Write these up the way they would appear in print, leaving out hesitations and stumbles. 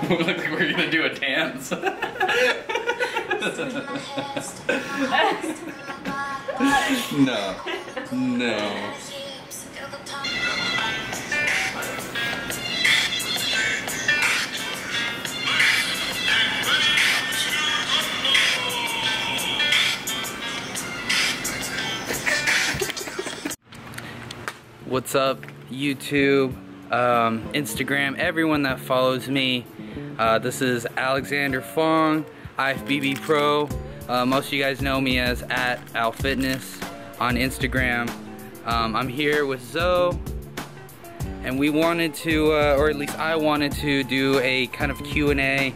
Looks like we're gonna do a dance. No. No. What's up, YouTube, Instagram, everyone that follows me. This is Alexander Fong, IFBB Pro. Most of you guys know me as @AlFitness on Instagram. I'm here with Zoe, and we wanted to, or at least I wanted to do a kind of Q&A,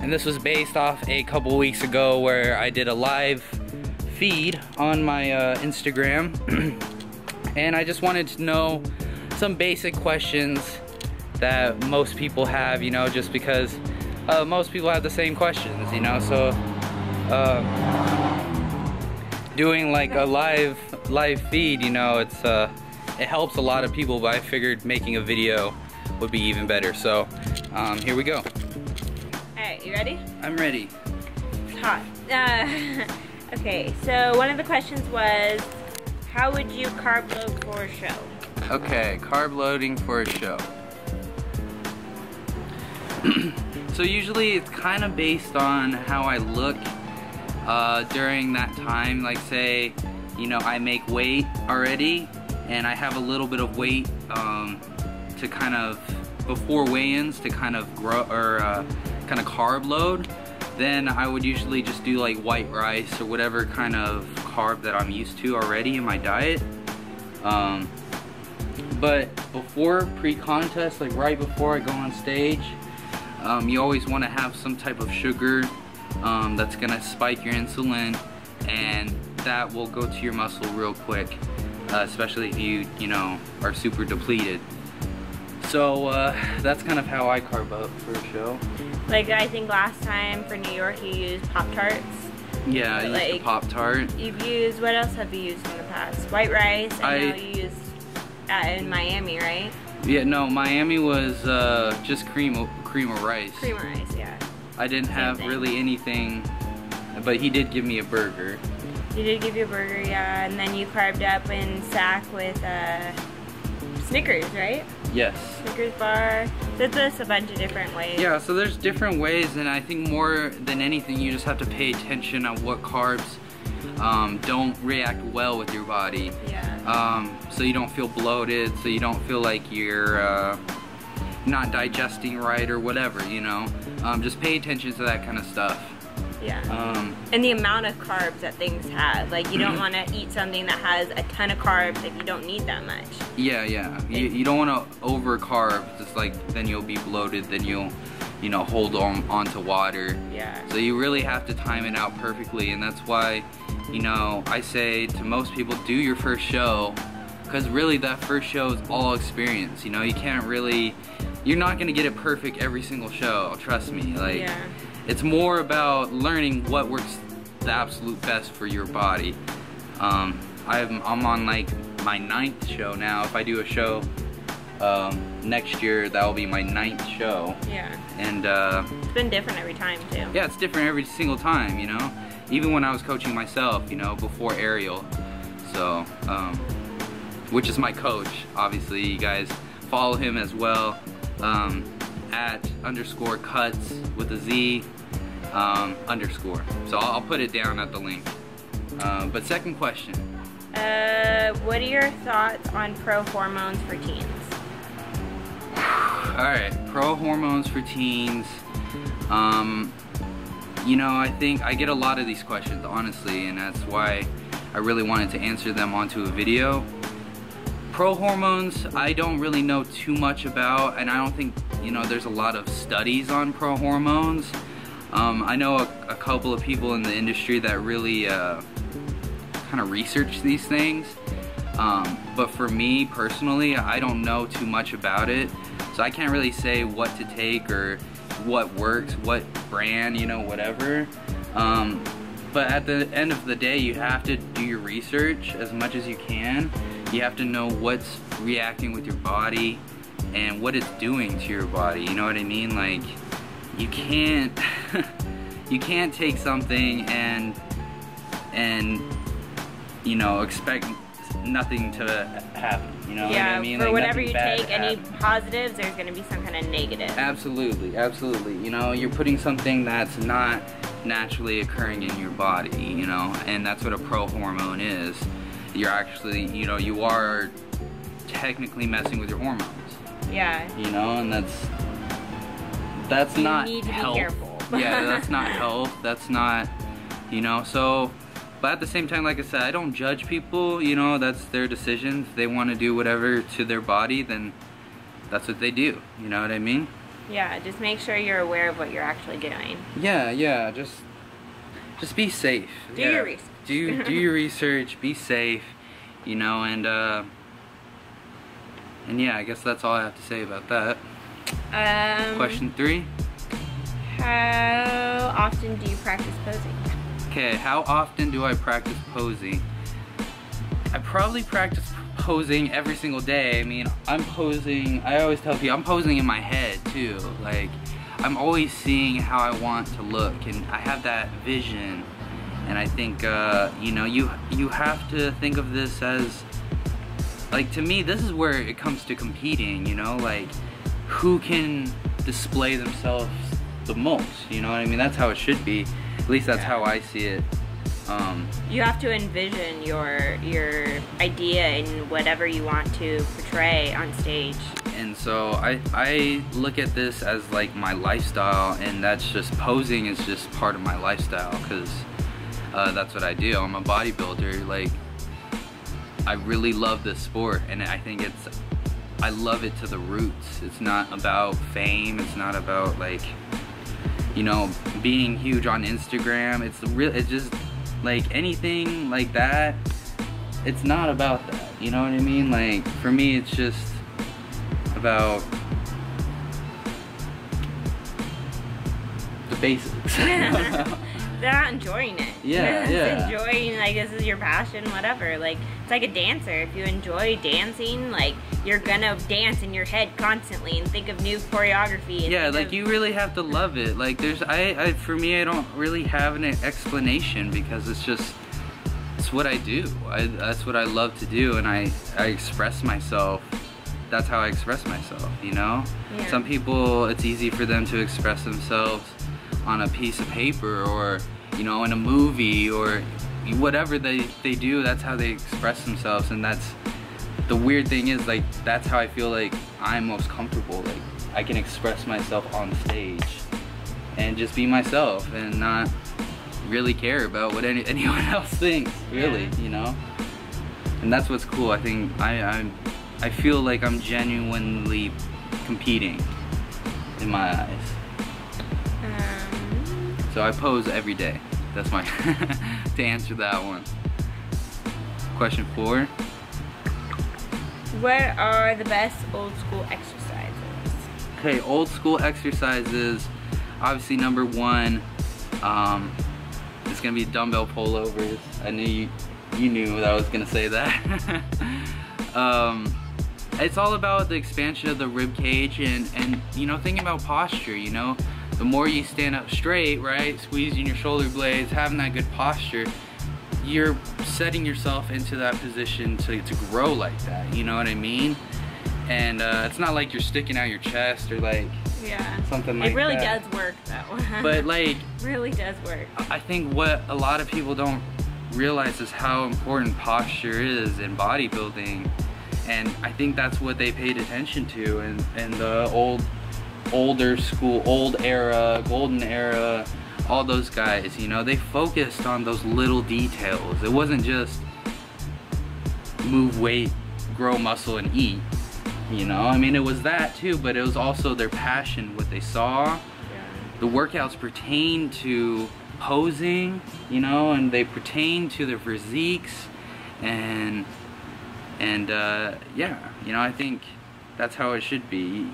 and this was based off a couple weeks ago where I did a live feed on my Instagram. And I just wanted to know some basic questions that most people have, you know, just because most people have the same questions, you know, so doing like a live feed, you know, it helps a lot of people, but I figured making a video would be even better, so here we go. Alright, you ready? I'm ready. It's hot. Okay, so one of the questions was, how would you carb load for a show? Okay, carb loading for a show. So usually it's kind of based on how I look during that time. Like say, you know, I make weight already and I have a little bit of weight to kind of, before weigh-ins, to kind of grow, or kind of carb load. Then I would usually just do like white rice or whatever kind of carb that I'm used to already in my diet. But before pre-contest, like right before I go on stage, you always want to have some type of sugar that's gonna spike your insulin, and that will go to your muscle real quick, especially if you know, are super depleted. So that's kind of how I carb up for a show. Like I think last time for New York you used Pop-Tarts. Yeah, I used the Pop-Tart. You've used, what else have you used in the past? White rice, I know you used in Miami, right? Yeah, no, Miami was just cream of rice. Cream of rice, yeah. I didn't have really anything, but he did give me a burger. He did give you a burger, yeah, and then you carved up in Sac with Snickers, right? Yes. Snickers bar. There's just a bunch of different ways. Yeah, so there's different ways, and I think more than anything you just have to pay attention on what carbs don't react well with your body. Yeah. So you don't feel bloated, so you don't feel like you're not digesting right or whatever, you know. Just pay attention to that kind of stuff. Yeah. And the amount of carbs that things have. Like you don't want to eat something that has a ton of carbs if you don't need that much. Yeah, yeah. You don't want to over carb. It's like then you'll be bloated, then you'll, you know, hold on to water. Yeah. So you really have to time it out perfectly, and that's why, you know, I say to most people, do your first show, because really that first show is all experience. You know, you can't really, you're not gonna get it perfect every single show. Trust me. Like. Yeah. It's more about learning what works the absolute best for your body. I'm on like my 9th show now. If I do a show next year, that will be my 9th show. Yeah. And it's been different every time too. Yeah, it's different every single time, you know. Even when I was coaching myself, you know, before Ariel. So, which is my coach. Obviously, you guys follow him as well. @_cuts with a Z _. So I'll put it down at the link. But second question. What are your thoughts on pro hormones for teens? Alright, pro hormones for teens. You know, I think I get a lot of these questions, honestly, and that's why I really wanted to answer them onto a video. Pro hormones, I don't really know too much about, and I don't think, you know, there's a lot of studies on pro hormones. I know a couple of people in the industry that really kind of research these things, but for me personally, I don't know too much about it, so I can't really say what to take or what works, what brand, you know, whatever. But at the end of the day, you have to do your research as much as you can. You have to know what's reacting with your body and what it's doing to your body, you know what I mean? Like, you can't you can't take something and you know, expect nothing to happen, you know what I mean? For like, whatever you take, any positives, there's going to be some kind of negative. Absolutely, absolutely. You know, you're putting something that's not naturally occurring in your body, you know, and that's what a pro-hormone is. You're actually, you know, you are technically messing with your hormones. Yeah. You know, and that's not you need to health. be careful. Yeah, that's not health. That's not, you know, so, but at the same time, like I said, I don't judge people, you know, that's their decision. If they want to do whatever to their body, then that's what they do, you know what I mean? Yeah, just make sure you're aware of what you're actually doing. Yeah, just be safe. Do your research. do your research, be safe, you know, and yeah, I guess that's all I have to say about that. Question 3. How often do you practice posing? Okay, how often do I practice posing? I probably practice posing every single day. I mean, I'm posing, I always tell people, I'm posing in my head too. Like, I'm always seeing how I want to look, and I have that vision. And I think, you know, you have to think of this as, like, to me, this is where it comes to competing, you know, like, who can display themselves the most, you know what I mean? That's how it should be. At least that's how I see it. You have to envision your idea and whatever you want to portray on stage. And so I look at this as like my lifestyle, and that's just, posing is just part of my lifestyle, because that's what I do. I'm a bodybuilder. Like, I really love this sport, and I think I love it to the roots. It's not about fame. It's not about, like, you know, being huge on Instagram. It's just like anything like that. It's not about that. You know what I mean? Like, for me, it's just about the basics. They're not enjoying it. Yeah. Enjoying, like, this is your passion, whatever. Like, it's like a dancer. If you enjoy dancing, like, you're gonna dance in your head constantly and think of new choreography. And yeah, like, you really have to love it. Like, for me, I don't really have an explanation, because it's what I do. That's what I love to do, and I express myself. That's how I express myself, you know? Yeah. Some people, it's easy for them to express themselves on a piece of paper, or, you know, in a movie, or whatever they do. That's how they express themselves. And that's the weird thing, is, like, that's how I feel like I'm most comfortable. Like, I can express myself on stage and just be myself and not really care about what anyone else thinks, really. Yeah. You know, and that's what's cool. I think I feel like I'm genuinely competing in my eyes. So I pose every day. That's my to answer that one. Question 4. What are the best old school exercises? Okay, old school exercises. Obviously, number 1, it's gonna be dumbbell pullovers. I knew you knew that I was gonna say that. It's all about the expansion of the rib cage, and you know, thinking about posture. You know, the more you stand up straight, right, squeezing your shoulder blades, having that good posture, you're setting yourself into that position to grow like that. You know what I mean? And it's not like you're sticking out your chest or like something like that. It really does work though. But like, really does work. I think what a lot of people don't realize is how important posture is in bodybuilding. And I think that's what they paid attention to in the older school, old era, golden era, all those guys, you know, they focused on those little details. It wasn't just move weight, grow muscle, and eat, you know. I mean, it was that too, but it was also their passion, what they saw. Yeah. The workouts pertain to posing, you know, and they pertain to their physiques, and yeah, you know, I think that's how it should be.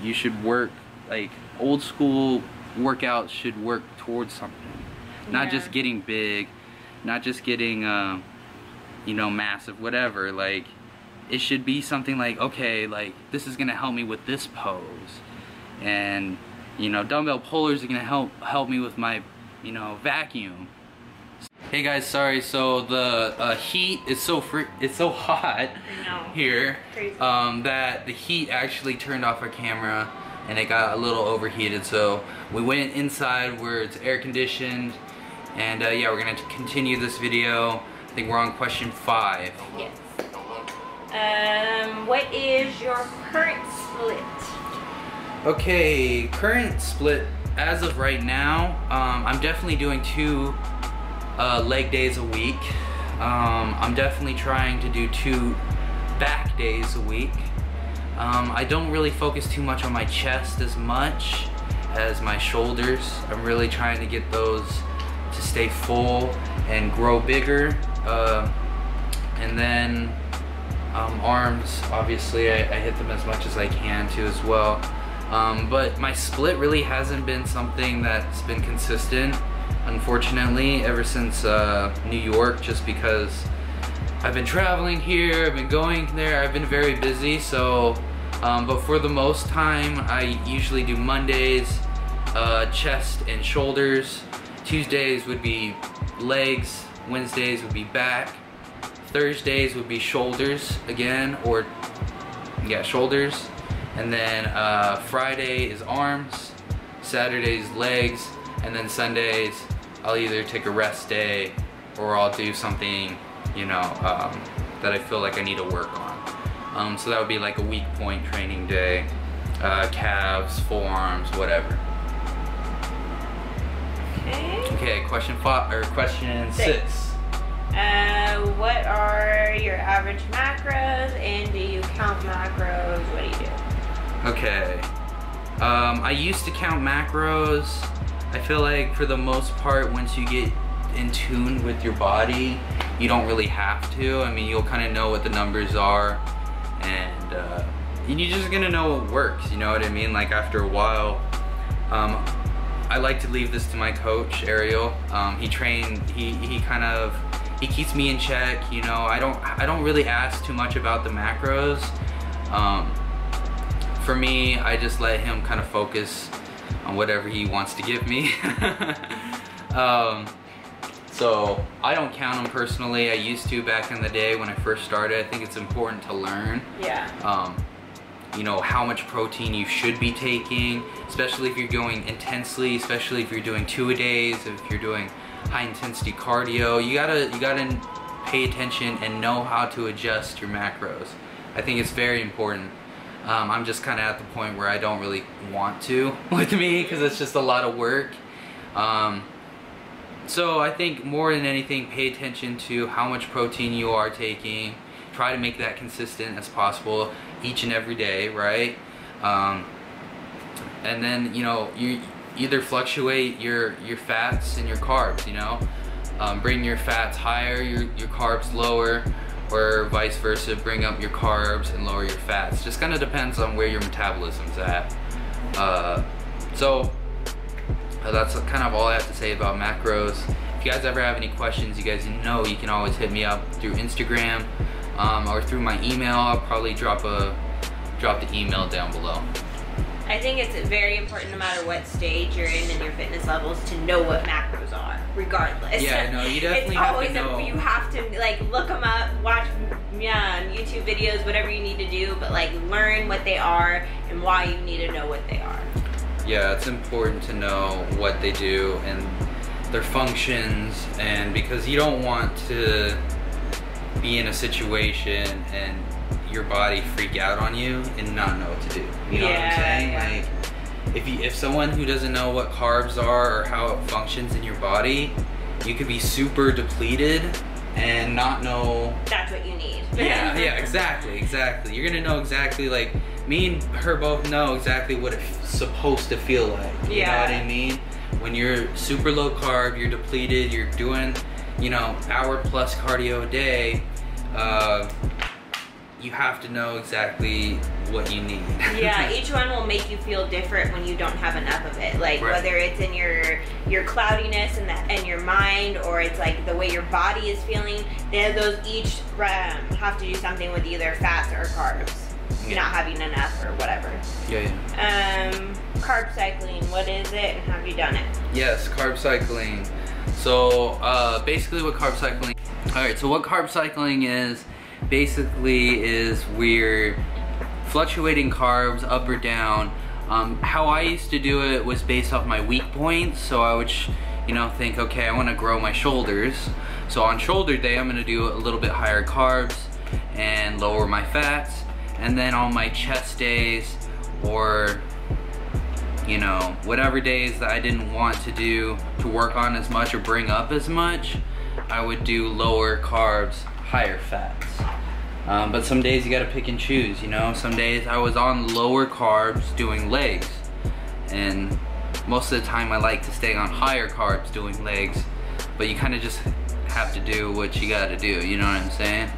You should work, like, old school workouts should work towards something, not just getting big, not just getting you know, massive, whatever. Like, it should be something like, okay, like, this is gonna help me with this pose, and you know, dumbbell pullers are gonna help me with my, you know, vacuum. Hey guys, sorry. So the heat is it's so hot here that the heat actually turned off our camera and it got a little overheated. So we went inside where it's air conditioned, and yeah, we're gonna continue this video. I think we're on question 5. Yes. What is your current split? Okay, current split as of right now, I'm definitely doing 2 leg days a week. I'm definitely trying to do 2 back days a week. I don't really focus too much on my chest as much as my shoulders. I'm really trying to get those to stay full and grow bigger. And then arms, obviously I hit them as much as I can too as well. But my split really hasn't been something that's been consistent, unfortunately, ever since New York, just because I've been traveling here, I've been going there, I've been very busy. So but for the most time, I usually do Mondays chest and shoulders, Tuesdays would be legs, Wednesdays would be back, Thursdays would be shoulders again, or yeah, shoulders, and then Friday is arms, Saturday's legs, and then Sundays I'll either take a rest day or I'll do something, you know, that I feel like I need to work on. So that would be like a weak point training day, calves, forearms, whatever. Okay, question 6. What are your average macros, and do you count macros? What do you do? Okay. I used to count macros. I feel like for the most part, once you get in tune with your body, you don't really have to. I mean, you'll kind of know what the numbers are, and you're just gonna know what works, you know what I mean? Like after a while, I like to leave this to my coach, Ariel. He keeps me in check, you know. I don't really ask too much about the macros. For me, I just let him kind of focus on whatever he wants to give me. So I don't count them personally. I used to back in the day when I first started. I think it's important to learn. Yeah. You know, how much protein you should be taking, especially if you're going intensely, especially if you're doing 2-a-days, if you're doing high intensity cardio. You gotta pay attention and know how to adjust your macros. I think it's very important. I'm just kind of at the point where I don't really want to with me, because it's just a lot of work. So I think more than anything, pay attention to how much protein you are taking. Try to make that consistent as possible each and every day, right? And then, you know, you either fluctuate your fats and your carbs, you know? Bring your fats higher, your carbs lower, or vice versa, bring up your carbs and lower your fats. Just kind of depends on where your metabolism's at. So that's kind of all I have to say about macros. If you guys ever have any questions, you guys know you can always hit me up through Instagram or through my email. I'll probably drop the email down below. I think it's very important, no matter what stage you're in your fitness levels, to know what macros are, regardless. Yeah, no, you definitely have to know. You have to, like, look them up, watch YouTube videos, whatever you need to do, but, like, learn what they are and why you need to know what they are. Yeah, it's important to know what they do and their functions, and because you don't want to be in a situation and your body freak out on you and not know what to do. You know what I'm saying? Yeah. Like, if someone who doesn't know what carbs are or how it functions in your body, you could be super depleted and not know. That's what you need. Yeah, exactly. You're gonna know exactly, like, me and her both know exactly what it's supposed to feel like. You know what I mean? When you're super low carb, you're depleted, you're doing, you know, hour-plus cardio a day, you have to know exactly what you need. Yeah, each one will make you feel different when you don't have enough of it. Like, whether it's in your cloudiness and your mind, or it's like the way your body is feeling, those each have to do something with either fats or carbs. you're not having enough or whatever. Yeah. Carb cycling, what is it and have you done it? Yes, carb cycling. So basically what carb cycling, alright, so what carb cycling is, basically is we're fluctuating carbs up or down. How I used to do it was based off my weak points, so I would think, okay, I want to grow my shoulders, so on shoulder day I'm going to do a little bit higher carbs and lower my fats, and then on my chest days, or whatever days that I didn't want to work on as much or bring up as much, I would do lower carbs, higher fats. But some days you gotta pick and choose, some days I was on lower carbs doing legs, and most of the time I like to stay on higher carbs doing legs, but you kind of just have to do what you gotta do, you know what I'm saying?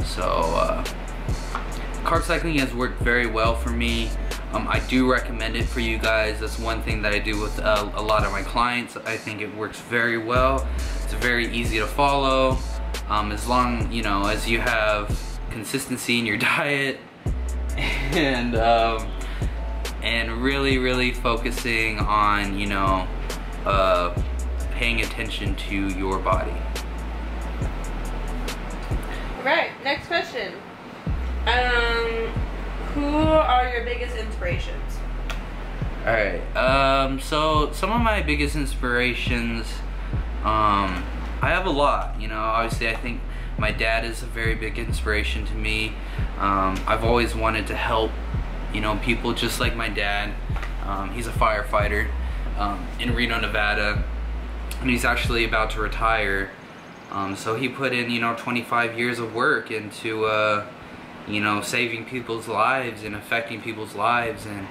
So carb cycling has worked very well for me. I do recommend it for you guys. That's one thing that I do with a lot of my clients. I think it works very well. It's very easy to follow, as long as you have consistency in your diet, and really focusing on paying attention to your body. Right, next question. Who are your biggest inspirations? Alright, so some of my biggest inspirations, I have a lot, obviously I think my dad is a very big inspiration to me. I've always wanted to help, people just like my dad. He's a firefighter in Reno, Nevada, and he's actually about to retire. So he put in, 25 years of work into, saving people's lives and affecting people's lives, and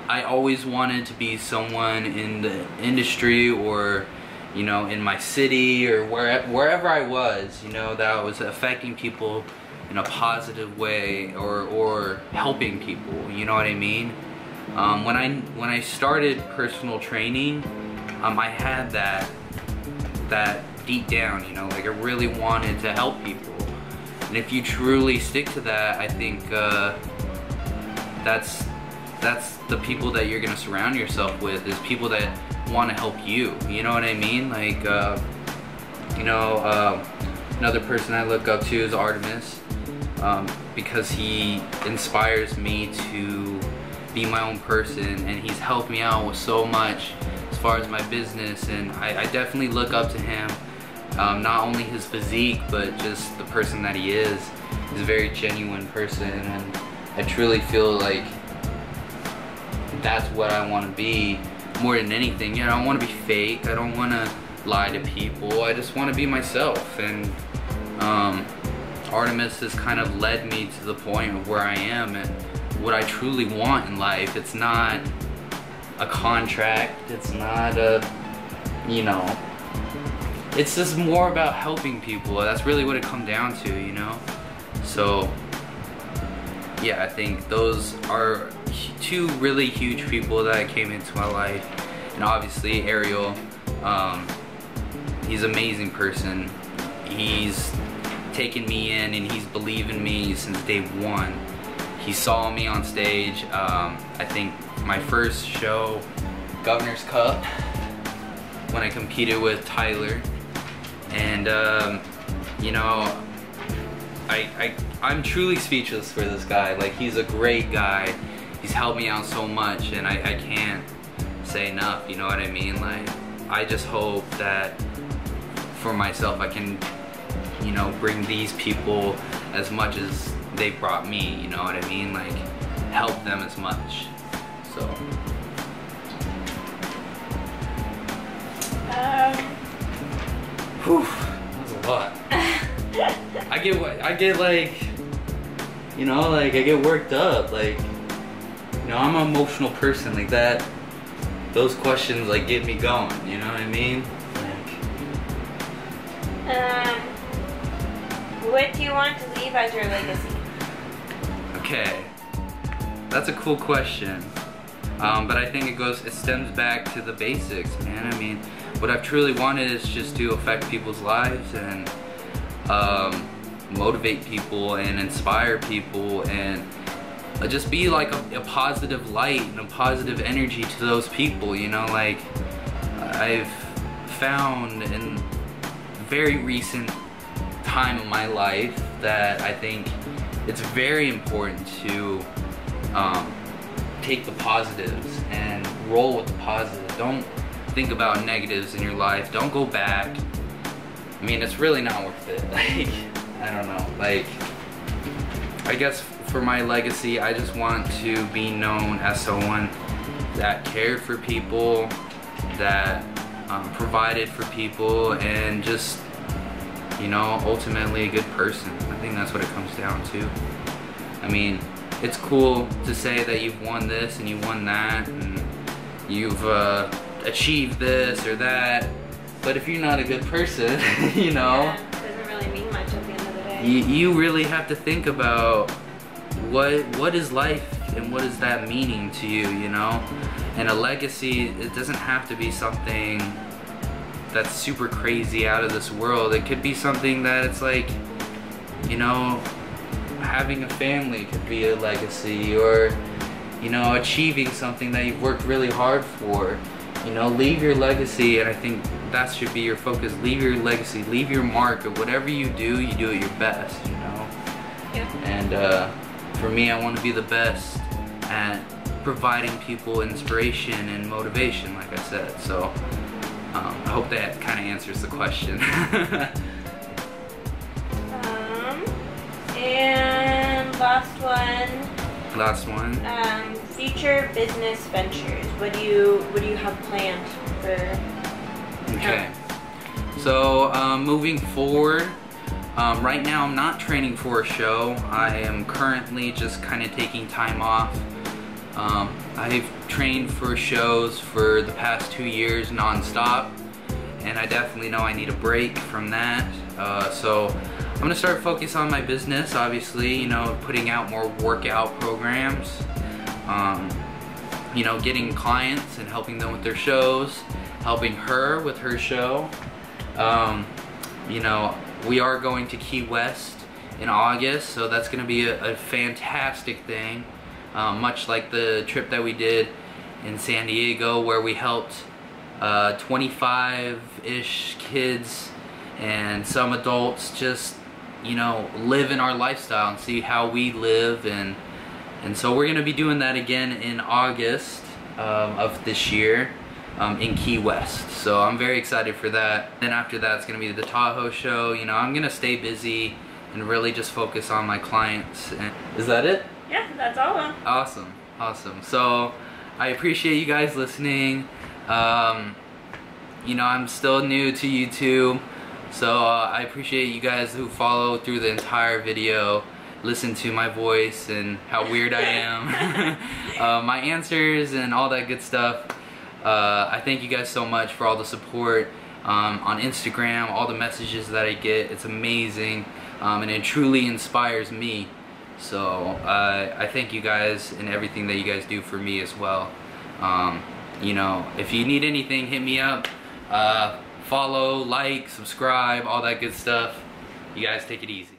I always wanted to be someone in the industry, or in my city, or wherever I was, that was affecting people in a positive way, or helping people, you know what I mean? When I started personal training, I had that deep down, like I really wanted to help people. And if you truly stick to that, I think that's the people that you're gonna surround yourself with, is people that want to help you. You know what I mean? Like, another person I look up to is Artemis, because he inspires me to be my own person, and he's helped me out with so much as far as my business, and I definitely look up to him. Not only his physique, but just the person that he is. He's a very genuine person, and I truly feel like that's what I want to be more than anything. I don't want to be fake. I don't want to lie to people. I just want to be myself, and Artemis has kind of led me to the point of where I am and what I truly want in life. It's not a contract. It's not a, it's just more about helping people. That's really what it comes down to, So, yeah, I think those are two really huge people that came into my life. And obviously Ariel, he's an amazing person. He's taken me in, and he's believed in me since day one. He saw me on stage, I think my first show, Governor's Cup, when I competed with Tyler. And I'm truly speechless for this guy. Like, he's a great guy. He's helped me out so much, and I can't say enough, you know what I mean? Like, I just hope that for myself I can, bring these people as much as they brought me, you know what I mean? Like, help them as much. So whew, that's a lot. I get like, like I get worked up, like, I'm an emotional person, like that. Those questions like get me going, you know what I mean? Like, what do you want to leave as your legacy? Okay, that's a cool question. But I think it stems back to the basics, man. I mean, what I've truly wanted is just to affect people's lives, and motivate people and inspire people and just be like a positive light and a positive energy to those people, you know. Like, I've found in very recent time of my life that I think it's very important to take the positives and roll with the positives. Don't think about negatives in your life. Don't go back. I mean, it's really not worth it. Like, I don't know. Like, I guess for my legacy, I just want to be known as someone that cared for people, that provided for people, and just, you know, ultimately a good person. I think that's what it comes down to. I mean, it's cool to say that you've won this and you won that and you've achieved this or that, but if you're not a good person, you know, yeah, it doesn't really mean much at the end of the day. You really have to think about what is life and what is that meaning to you, you know? And a legacy, it doesn't have to be something that's super crazy out of this world. It could be something that it's like, you know, having a family could be a legacy, or, you know, achieving something that you've worked really hard for. You know, leave your legacy, and I think that should be your focus. Leave your legacy, leave your mark of whatever you do at your best, you know? Yeah. And for me, I want to be the best at providing people inspiration and motivation, like I said. So I hope that kind of answers the question. And last one. Future business ventures. What do you have planned for? Okay. So moving forward, right now I'm not training for a show. I am currently just kind of taking time off. I've trained for shows for the past 2 years non-stop, and I definitely know I need a break from that. So I'm gonna start focus on my business, obviously, you know, putting out more workout programs, you know, getting clients and helping them with their shows, helping her with her show. You know, we are going to Key West in August, so that's gonna be a fantastic thing. Much like the trip that we did in San Diego, where we helped 25-ish kids and some adults just, you know, live in our lifestyle and see how we live, and so we're gonna be doing that again in August of this year in Key West. So I'm very excited for that. Then after that, it's gonna be the Tahoe show. You know, I'm gonna stay busy and really just focus on my clients. And is that it? Yeah, that's all. Awesome, awesome. So I appreciate you guys listening. You know, I'm still new to YouTube, so I appreciate you guys who follow through the entire video, listen to my voice and how weird I am, my answers and all that good stuff. I thank you guys so much for all the support on Instagram, all the messages that I get. It's amazing, and it truly inspires me. So I thank you guys and everything that you guys do for me as well. You know, if you need anything, hit me up. Follow, like, subscribe, all that good stuff. You guys take it easy.